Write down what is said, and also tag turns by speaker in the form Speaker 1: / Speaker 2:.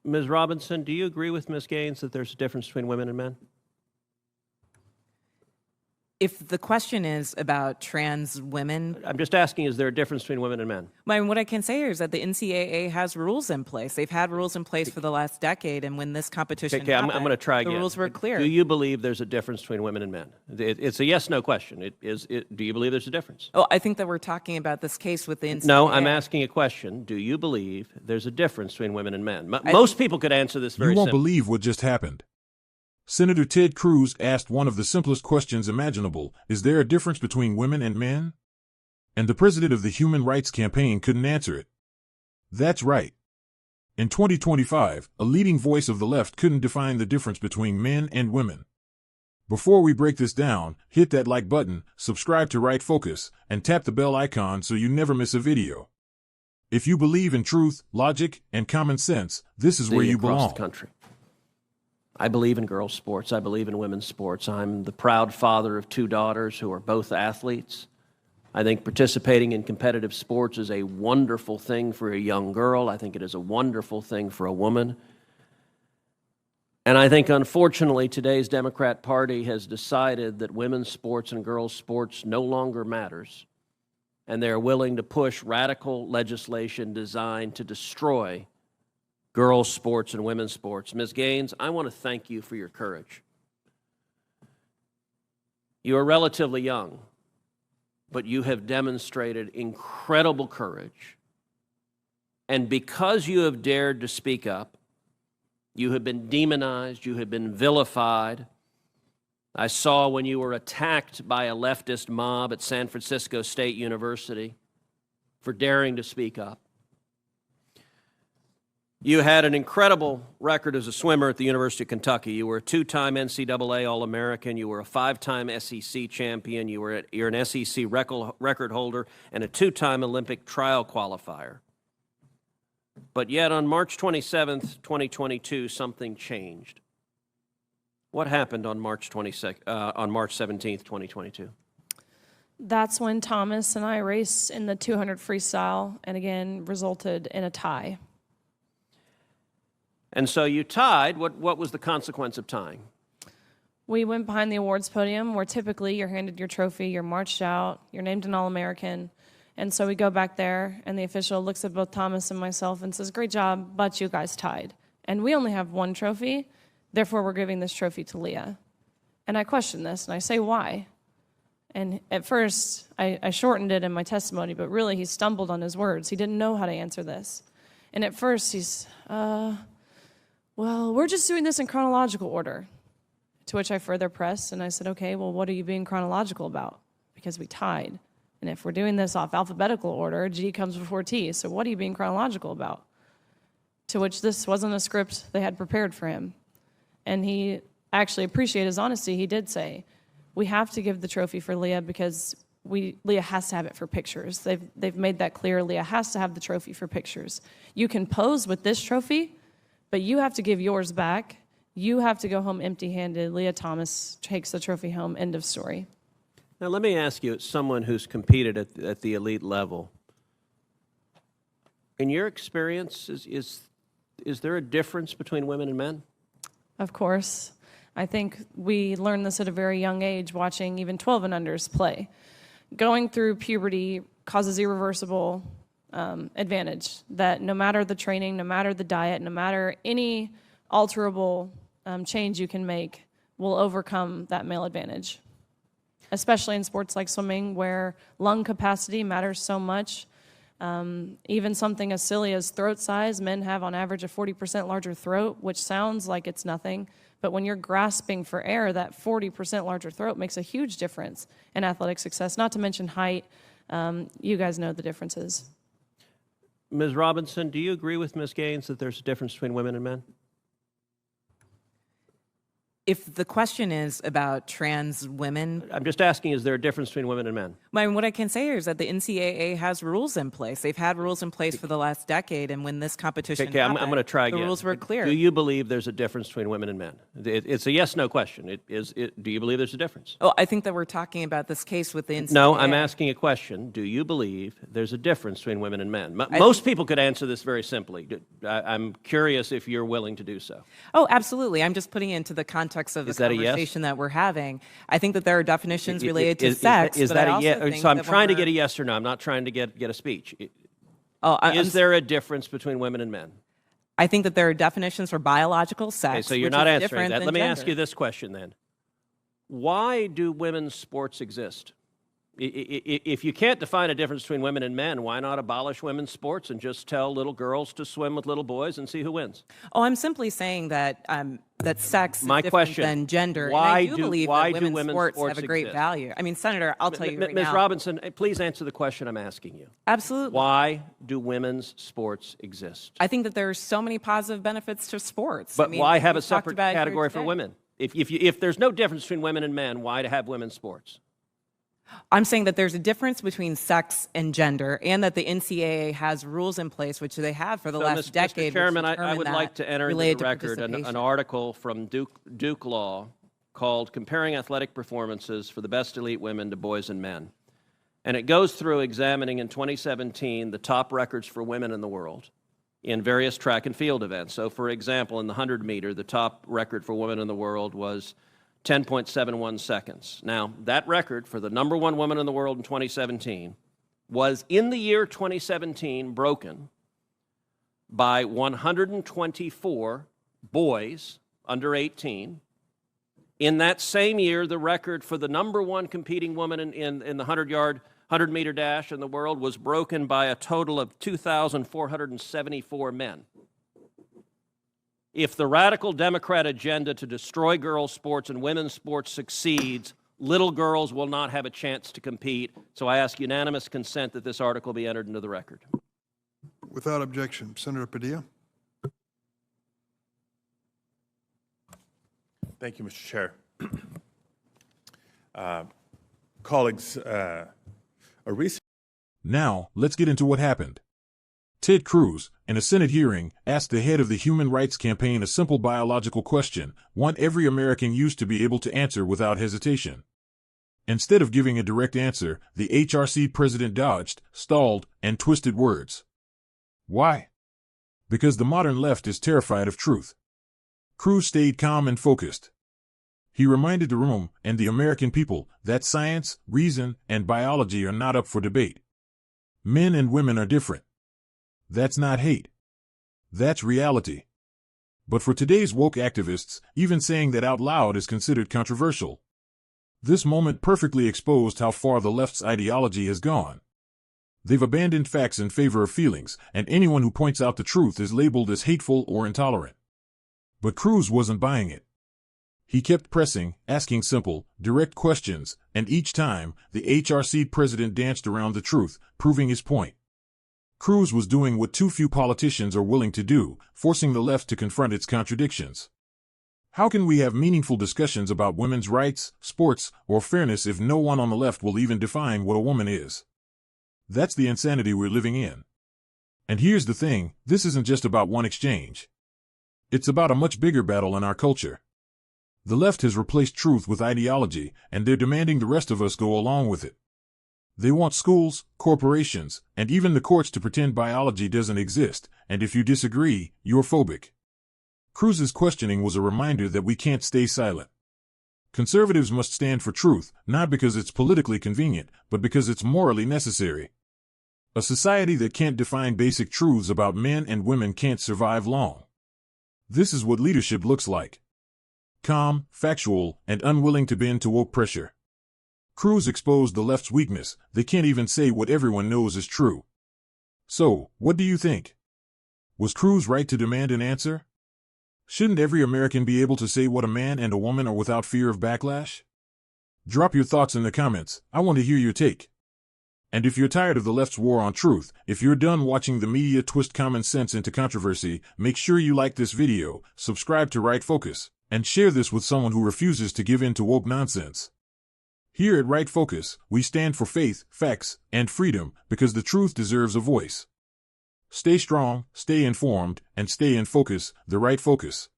Speaker 1: Ms. Robinson, do you agree with Ms. Gaines that there's a difference between women and men?
Speaker 2: If the question is about trans women,
Speaker 1: I'm just asking, is there a difference between women and men?
Speaker 2: what I can say is that the NCAA has rules in place. They've had rules in place for the last decade, and when this competition
Speaker 1: I'm
Speaker 2: happened,
Speaker 1: going to try
Speaker 2: the
Speaker 1: again.
Speaker 2: rules were clear.
Speaker 1: Do you believe there's a difference between women and men? It's a yes/no question. Do you believe there's a difference?
Speaker 2: Oh, I think that we're talking about this case with the NCAA.
Speaker 1: No, I'm asking a question. Do you believe there's a difference between women and men? Most people could answer this very
Speaker 3: simply. You won't
Speaker 1: simply.
Speaker 3: believe what just happened. Senator Ted Cruz asked one of the simplest questions imaginable: is there a difference between women and men? And the president of the Human Rights Campaign couldn't answer it. That's right. In 2025, a leading voice of the left couldn't define the difference between men and women. Before we break this down, hit that like button, subscribe to Right Focus, and tap the bell icon so you never miss a video. If you believe in truth, logic, and common sense, this is where you belong.
Speaker 1: Across the country. I believe in girls' sports. I believe in women's sports. I'm the proud father of 2 daughters who are both athletes. I think participating in competitive sports is a wonderful thing for a young girl. I think it is a wonderful thing for a woman. And I think, unfortunately, today's Democrat Party has decided that women's sports and girls' sports no longer matters, and they're willing to push radical legislation designed to destroy girls' sports and women's sports. Ms. Gaines, I want to thank you for your courage. You are relatively young, but you have demonstrated incredible courage. And because you have dared to speak up, you have been demonized, you have been vilified. I saw when you were attacked by a leftist mob at San Francisco State University for daring to speak up. You had an incredible record as a swimmer at the University of Kentucky. You were a 2-time NCAA All-American. You were a 5-time SEC champion. You're an SEC record holder and a 2-time Olympic trial qualifier. But yet on March 27th, 2022, something changed. What happened on March 17th, 2022?
Speaker 4: That's when Thomas and I raced in the 200 freestyle and again resulted in a tie.
Speaker 1: And so you tied. What was the consequence of tying?
Speaker 4: We went behind the awards podium where typically you're handed your trophy, you're marched out, you're named an All-American. And so we go back there and the official looks at both Thomas and myself and says, "Great job, but you guys tied. And we only have 1 trophy, therefore we're giving this trophy to Leah." And I question this and I say, why? And at first I shortened it in my testimony, but really he stumbled on his words. He didn't know how to answer this. And at first he's, well, we're just doing this in chronological order. To which I further pressed, and I said, okay, well, what are you being chronological about? Because we tied. And if we're doing this off alphabetical order, G comes before T, so what are you being chronological about? To which this wasn't a script they had prepared for him. And he actually appreciated his honesty. He did say, we have to give the trophy for Leah because Leah has to have it for pictures. They've made that clear. Leah has to have the trophy for pictures. You can pose with this trophy, but you have to give yours back. You have to go home empty-handed. Leah Thomas takes the trophy home, end of story.
Speaker 1: Now, let me ask you, as someone who's competed at the elite level, in your experience, is there a difference between women and men?
Speaker 4: Of course. I think we learned this at a very young age, watching even 12 and unders play. Going through puberty causes irreversible advantage, that no matter the training, no matter the diet, no matter any alterable change you can make will overcome that male advantage, especially in sports like swimming where lung capacity matters so much. Even something as silly as throat size, men have on average a 40% larger throat, which sounds like it's nothing, but when you're grasping for air, that 40% larger throat makes a huge difference in athletic success, not to mention height. You guys know the differences.
Speaker 1: Ms. Robinson, do you agree with Ms. Gaines that there's a difference between women and men?
Speaker 2: If the question is about trans women,
Speaker 1: I'm just asking, is there a difference between women and men?
Speaker 2: what I can say here is that the NCAA has rules in place. They've had rules in place for the last decade, and when this competition
Speaker 1: Okay, I'm
Speaker 2: happened,
Speaker 1: going to try again.
Speaker 2: the rules were clear.
Speaker 1: Do you believe there's a difference between women and men? It's a yes/no question. Do you believe there's a difference?
Speaker 2: Oh, I think that we're talking about this case with the NCAA.
Speaker 1: No, I'm asking a question. Do you believe there's a difference between women and men? Most people could answer this very simply. I'm curious if you're willing to do so.
Speaker 2: Oh, absolutely. I'm just putting it into the context of the
Speaker 1: Is that a yes?
Speaker 2: conversation that we're having. I think that there are definitions related to sex.
Speaker 1: Is
Speaker 2: but
Speaker 1: that
Speaker 2: I
Speaker 1: a
Speaker 2: also
Speaker 1: yes?
Speaker 2: think
Speaker 1: So I'm
Speaker 2: that when
Speaker 1: trying to
Speaker 2: we're-
Speaker 1: get a yes or no. I'm not trying to get a speech.
Speaker 2: I'm
Speaker 1: Is there a difference between women and men?
Speaker 2: I think that there are definitions for biological sex.
Speaker 1: Okay, so you're
Speaker 2: which
Speaker 1: not
Speaker 2: is
Speaker 1: answering
Speaker 2: different
Speaker 1: that.
Speaker 2: than
Speaker 1: Let me ask
Speaker 2: gender.
Speaker 1: you this question then. Why do women's sports exist? If you can't define a difference between women and men, why not abolish women's sports and just tell little girls to swim with little boys and see who wins?
Speaker 2: Oh, I'm simply saying that that sex is
Speaker 1: My
Speaker 2: different
Speaker 1: question,
Speaker 2: than gender.
Speaker 1: why
Speaker 2: and I do
Speaker 1: do-
Speaker 2: believe
Speaker 1: why
Speaker 2: that
Speaker 1: do
Speaker 2: women's
Speaker 1: women's
Speaker 2: sports have a
Speaker 1: sports
Speaker 2: great
Speaker 1: exist?
Speaker 2: value. I mean, Senator, I'll tell you right
Speaker 1: Ms.
Speaker 2: now.
Speaker 1: Robinson, please answer the question I'm asking you.
Speaker 2: Absolutely.
Speaker 1: Why do women's sports exist?
Speaker 2: I think that there are so many positive benefits to sports.
Speaker 1: But
Speaker 2: I mean,
Speaker 1: why have a
Speaker 2: we've talked
Speaker 1: separate
Speaker 2: about it here
Speaker 1: category for
Speaker 2: today.
Speaker 1: women? If there's no difference between women and men, why to have women's sports?
Speaker 2: I'm saying that there's a difference between sex and gender, and that the NCAA has rules in place, which they have for the last decade.
Speaker 1: Mr. Chairman,
Speaker 2: which
Speaker 1: I
Speaker 2: determine
Speaker 1: would
Speaker 2: that
Speaker 1: like to enter into
Speaker 2: related
Speaker 1: the
Speaker 2: to
Speaker 1: record an
Speaker 2: participation.
Speaker 1: article from Duke Law called Comparing Athletic Performances for the Best Elite Women to Boys and Men. And it goes through examining in 2017 the top records for women in the world in various track and field events. So, for example, in the 100-meter, the top record for women in the world was 10.71 seconds. Now, that record for the number one woman in the world in 2017 was, in the year 2017, broken by 124 boys under 18. In that same year, the record for the number one competing woman in the 100-meter dash in the world was broken by a total of 2,474 men. If the radical Democrat agenda to destroy girls' sports and women's sports succeeds, little girls will not have a chance to compete. So I ask unanimous consent that this article be entered into the record.
Speaker 5: Without objection. Senator Padilla.
Speaker 6: Thank you, Mr. Chair. Colleagues, a recent
Speaker 3: Now, let's get into what happened. Ted Cruz, in a Senate hearing, asked the head of the Human Rights Campaign a simple biological question, one every American used to be able to answer without hesitation. Instead of giving a direct answer, the HRC president dodged, stalled, and twisted words. Why? Because the modern left is terrified of truth. Cruz stayed calm and focused. He reminded the room and the American people that science, reason, and biology are not up for debate. Men and women are different. That's not hate. That's reality. But for today's woke activists, even saying that out loud is considered controversial. This moment perfectly exposed how far the left's ideology has gone. They've abandoned facts in favor of feelings, and anyone who points out the truth is labeled as hateful or intolerant. But Cruz wasn't buying it. He kept pressing, asking simple, direct questions, and each time, the HRC president danced around the truth, proving his point. Cruz was doing what too few politicians are willing to do, forcing the left to confront its contradictions. How can we have meaningful discussions about women's rights, sports, or fairness if no one on the left will even define what a woman is? That's the insanity we're living in. And here's the thing, this isn't just about one exchange. It's about a much bigger battle in our culture. The left has replaced truth with ideology, and they're demanding the rest of us go along with it. They want schools, corporations, and even the courts to pretend biology doesn't exist, and if you disagree, you're phobic. Cruz's questioning was a reminder that we can't stay silent. Conservatives must stand for truth, not because it's politically convenient, but because it's morally necessary. A society that can't define basic truths about men and women can't survive long. This is what leadership looks like. Calm, factual, and unwilling to bend to woke pressure. Cruz exposed the left's weakness. They can't even say what everyone knows is true. So, what do you think? Was Cruz right to demand an answer? Shouldn't every American be able to say what a man and a woman are without fear of backlash? Drop your thoughts in the comments. I want to hear your take. And if you're tired of the left's war on truth, if you're done watching the media twist common sense into controversy, make sure you like this video, subscribe to Right Focus, And share this with someone who refuses to give in to woke nonsense. Here at Right Focus, we stand for faith, facts, and freedom because the truth deserves a voice. Stay strong, stay informed, and stay in focus, the right focus.